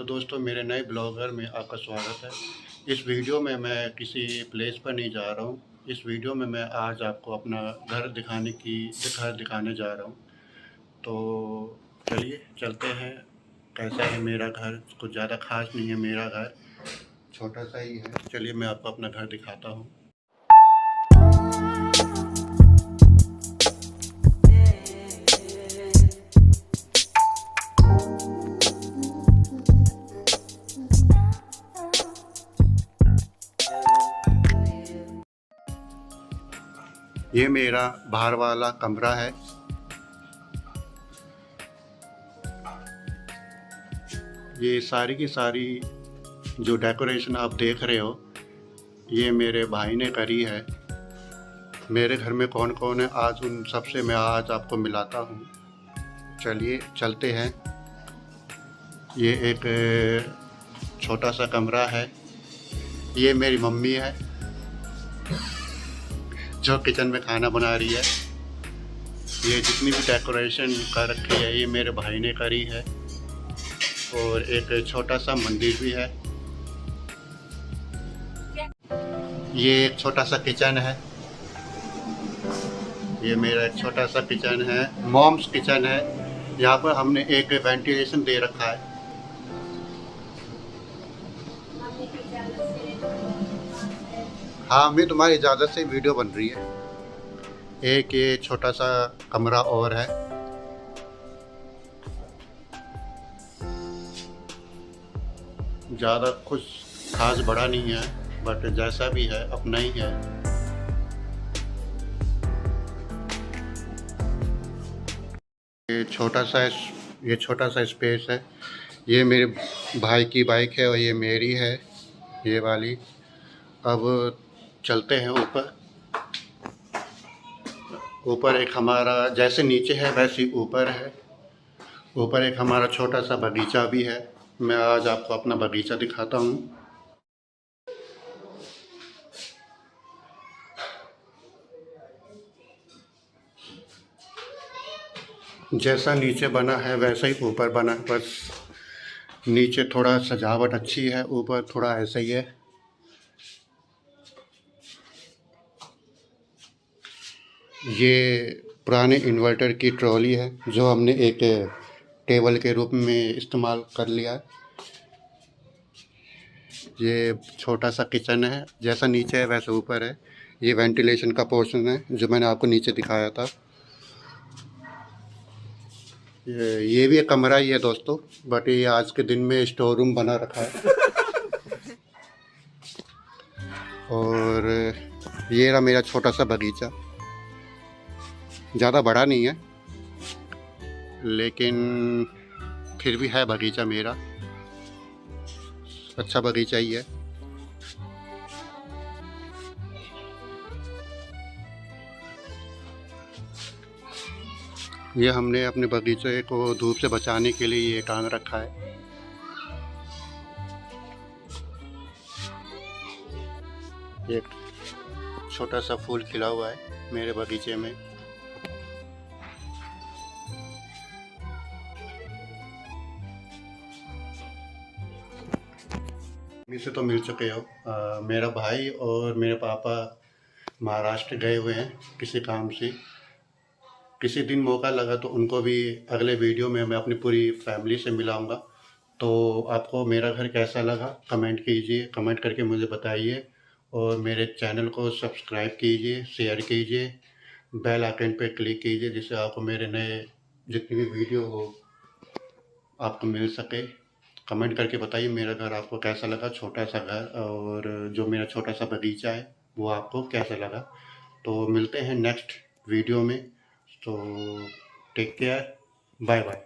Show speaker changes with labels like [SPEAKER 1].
[SPEAKER 1] तो दोस्तों, मेरे नए ब्लॉगर में आपका स्वागत है। इस वीडियो में मैं किसी प्लेस पर नहीं जा रहा हूँ। इस वीडियो में मैं आज आपको अपना घर दिखाने जा रहा हूँ। तो चलिए चलते हैं। कैसा है मेरा घर? कुछ ज़्यादा ख़ास नहीं है मेरा घर, छोटा सा ही है। चलिए मैं आपको अपना घर दिखाता हूँ। ये मेरा बाहर वाला कमरा है। ये सारी की सारी जो डेकोरेशन आप देख रहे हो, ये मेरे भाई ने करी है। मेरे घर में कौन कौन है, आज उन सबसे मैं आज आपको मिलाता हूँ। चलिए चलते हैं। ये एक छोटा सा कमरा है। ये मेरी मम्मी है जो किचन में खाना बना रही है। ये जितनी भी डेकोरेशन कर रखी है, ये मेरे भाई ने करी है। और एक छोटा सा मंदिर भी है। ये एक छोटा सा किचन है। ये मेरा एक छोटा सा किचन है, मॉम्स किचन है। यहाँ पर हमने एक वेंटिलेशन दे रखा है। हाँ, मैं तुम्हारी इजाज़त से वीडियो बन रही है। एक ये छोटा सा कमरा और है। ज़्यादा कुछ खास बड़ा नहीं है, बट जैसा भी है अपना ही है। ये छोटा सा स्पेस है। ये मेरे भाई की बाइक है और ये मेरी है, ये वाली। अब चलते हैं ऊपर। ऊपर एक हमारा, जैसे नीचे है वैसे ऊपर है। ऊपर एक हमारा छोटा सा बगीचा भी है। मैं आज आपको अपना बगीचा दिखाता हूँ। जैसा नीचे बना है वैसा ही ऊपर बना है, बस नीचे थोड़ा सजावट अच्छी है, ऊपर थोड़ा ऐसा ही है। ये पुराने इन्वर्टर की ट्रॉली है जो हमने एक टेबल के रूप में इस्तेमाल कर लिया है। ये छोटा सा किचन है, जैसा नीचे है वैसा ऊपर है। ये वेंटिलेशन का पोर्शन है जो मैंने आपको नीचे दिखाया था। ये भी एक कमरा ही है दोस्तों, बट ये आज के दिन में स्टोर रूम बना रखा है। और ये रहा मेरा छोटा सा बगीचा। ज़्यादा बड़ा नहीं है, लेकिन फिर भी है बगीचा मेरा। अच्छा बगीचा ही है। ये हमने अपने बगीचे को धूप से बचाने के लिए ये टांग रखा है। एक छोटा सा फूल खिला हुआ है मेरे बगीचे में। से तो मिल चुके हो। मेरा भाई और मेरे पापा महाराष्ट्र गए हुए हैं किसी काम से। किसी दिन मौका लगा तो उनको भी अगले वीडियो में मैं अपनी पूरी फैमिली से मिलाऊंगा। तो आपको मेरा घर कैसा लगा कमेंट कीजिए, कमेंट करके मुझे बताइए। और मेरे चैनल को सब्सक्राइब कीजिए, शेयर कीजिए, बेल आइकन पे क्लिक कीजिए, जिससे आपको मेरे नए जितनी भी वीडियो हो आपको मिल सके। कमेंट करके बताइए मेरा घर आपको कैसा लगा, छोटा सा घर, और जो मेरा छोटा सा बगीचा है वो आपको कैसा लगा। तो मिलते हैं नेक्स्ट वीडियो में। तो टेक केयर, बाय बाय।